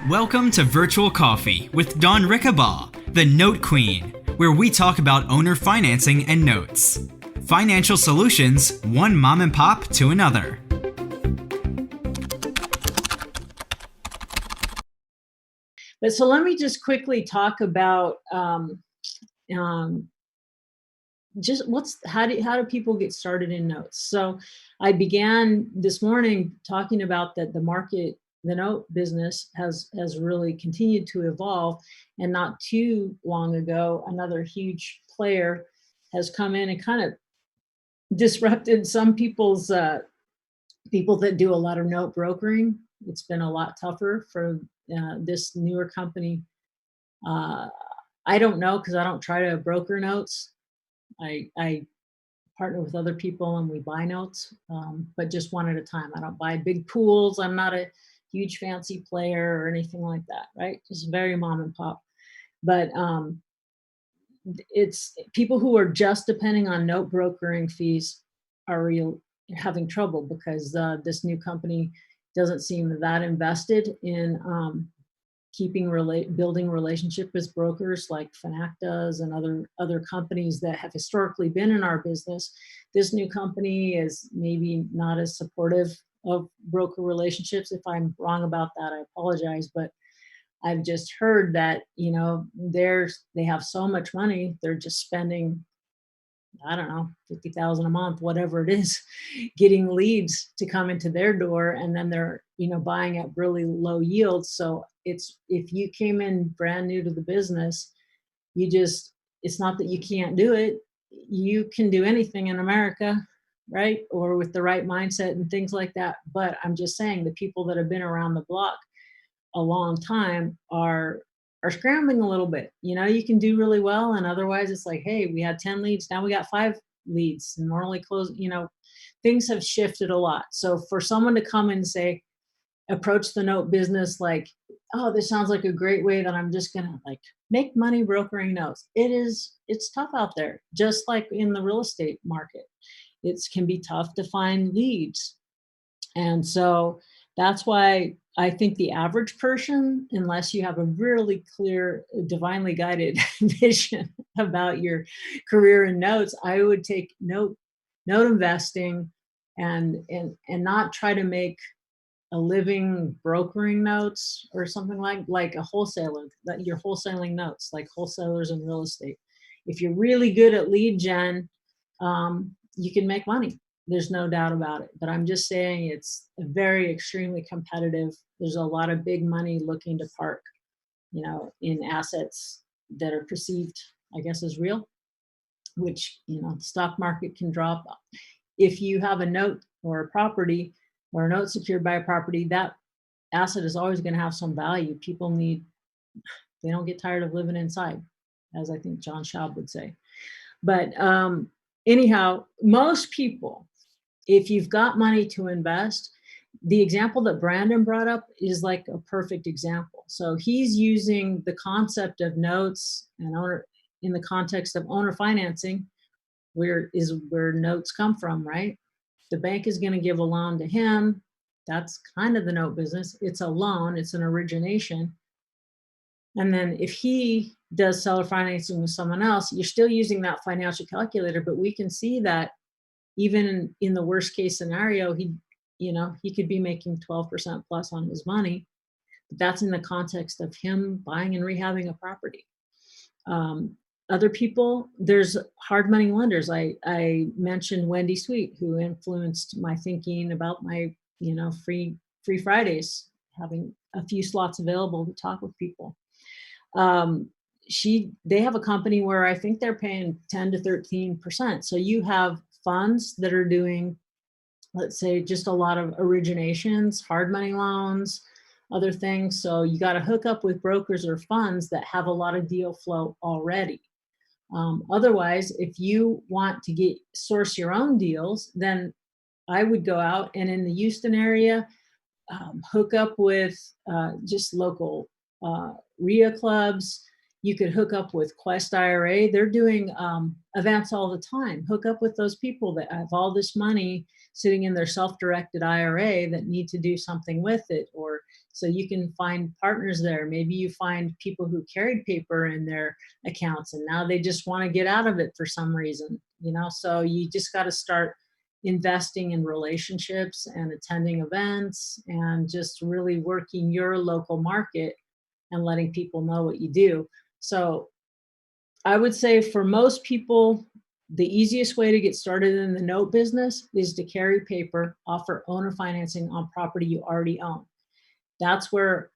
Welcome to Virtual Coffee with Dawn Rickabaugh, the Note Queen, where we talk about owner financing and notes. Financial solutions, one mom and pop to another. But so let me just quickly talk about just how do people get started in notes. So I began this morning talking about that the note business has really continued to evolve, and not too long ago another huge player has come in and kind of disrupted some people's people that do a lot of note brokering. It's been a lot tougher for this newer company. I don't know, because I don't try to broker notes. I partner with other people and we buy notes, but just one at a time. I don't buy big pools. I'm not a huge fancy player or anything like that, right? Just very mom and pop. But it's people who are just depending on note brokering fees are having trouble, because this new company doesn't seem that invested in building relationship with brokers like Fanac does, and other companies that have historically been in our business. This new company is maybe not as supportive of broker relationships. If I'm wrong about that, I apologize, but I've just heard that, they have so much money, they're just spending, I don't know, 50,000 a month, whatever it is, getting leads to come into their door, and then they're, buying at really low yields. So if you came in brand new to the business, it's not that you can't do it. You can do anything in America, right? Or with the right mindset and things like that. But I'm just saying, the people that have been around the block a long time are scrambling a little bit. You can do really well, and otherwise it's like, hey, we had 10 leads, now we got 5 leads, and we're only closing. Things have shifted a lot. So for someone to come and say, approach the note business like, oh, this sounds like a great way that I'm just gonna make money brokering notes. It's tough out there, just like in the real estate market. It can be tough to find leads. And so that's why I think the average person, unless you have a really clear, divinely guided vision about your career in notes, I would take note investing and not try to make a living brokering notes or something like a wholesaler, that you're wholesaling notes like wholesalers in real estate. If you're really good at lead gen, you can make money. There's no doubt about it. But I'm just saying, it's very extremely competitive. There's a lot of big money looking to park, in assets that are perceived, I guess, as real, which, the stock market can drop. If you have a note or a property or a note secured by a property, that asset is always going to have some value. They don't get tired of living inside, as I think John Schaub would say. But anyhow, most people, if you've got money to invest, the example that Brandon brought up is like a perfect example. So he's using the concept of notes and owner in the context of owner financing, where notes come from, right? The bank is going to give a loan to him. That's kind of the note business. It's a loan, it's an origination. And then if he does seller financing with someone else, you're still using that financial calculator, but we can see that even in the worst case scenario, he could be making 12% plus on his money. But that's in the context of him buying and rehabbing a property. Other people, there's hard money lenders. I mentioned Wendy Sweet, who influenced my thinking about my, free Fridays, having a few slots available to talk with people. They have a company where I think they're paying 10 to 13%. So you have funds that are doing, let's say, just a lot of originations, hard money loans, other things. So you got to hook up with brokers or funds that have a lot of deal flow already. Otherwise, if you want to source your own deals, then I would go out and in the Houston area, hook up with just local RIA clubs, You could hook up with Quest IRA. They're doing events all the time. Hook up with those people that have all this money sitting in their self-directed IRA that need to do something with it. Or so you can find partners there. Maybe you find people who carried paper in their accounts and now they just want to get out of it for some reason, so you just got to start investing in relationships and attending events and just really working your local market and letting people know what you do. So I would say for most people, the easiest way to get started in the note business is to carry paper, offer owner financing on property you already own. That's where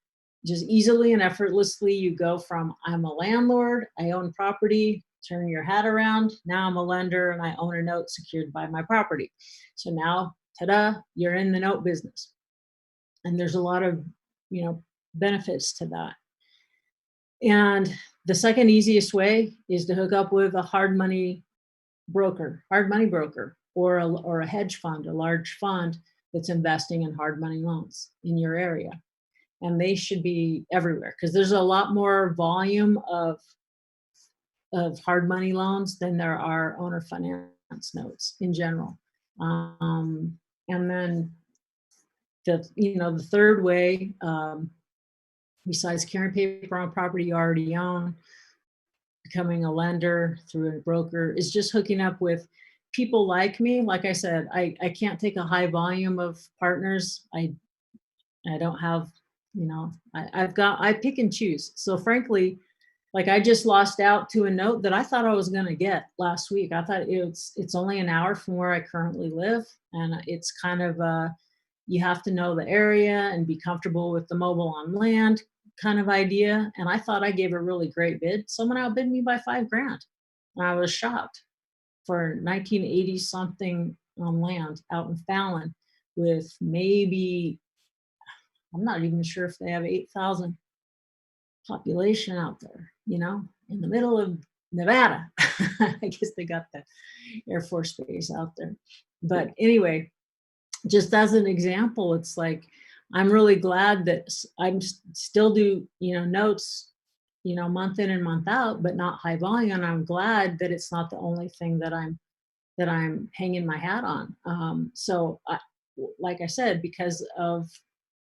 just easily and effortlessly you go from I'm a landlord, I own property, turn your hat around, now I'm a lender and I own a note secured by my property. So now, ta-da, you're in the note business. And there's a lot of, benefits to that. And the second easiest way is to hook up with a hard money broker, or a hedge fund, a large fund that's investing in hard money loans in your area. And they should be everywhere because there's a lot more volume of hard money loans than there are owner finance notes in general. And then the third way, besides carrying paper on property you already own, becoming a lender through a broker, is just hooking up with people like me. Like I said, I can't take a high volume of partners. I don't have, I pick and choose. So frankly, like I just lost out to a note that I thought I was going to get last week. I thought it's only an hour from where I currently live. And it's kind of, you have to know the area and be comfortable with the mobile on land kind of idea. And I thought I gave a really great bid. Someone outbid me by $5,000. And I was shocked for 1980 something on land out in Fallon with maybe, I'm not even sure if they have 8,000 population out there, in the middle of Nevada. I guess they got the Air Force Base out there. But anyway, just as an example, it's like, I'm really glad that I'm still do, notes, month in and month out, but not high volume. And I'm glad that it's not the only thing that I'm hanging my hat on. So like I said, because of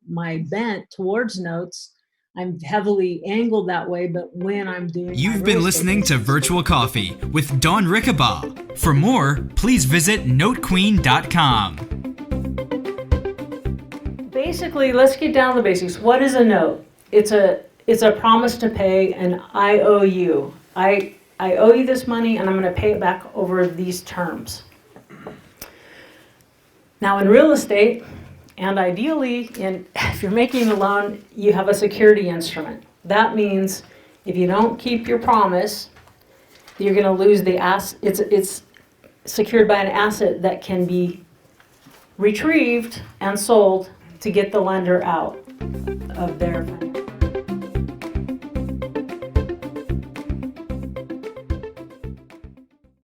my bent towards notes, I'm heavily angled that way, but when I'm doing You've been listening to Virtual Coffee with Dawn Rickabaugh. For more, please visit notequeen.com. Basically, let's get down to the basics. What is a note? It's a promise to pay, and I owe you. I owe you this money, and I'm going to pay it back over these terms. Now, in real estate, and ideally, if you're making a loan, you have a security instrument. That means if you don't keep your promise, you're going to lose the asset. It's secured by an asset that can be retrieved and sold to get the lender out of their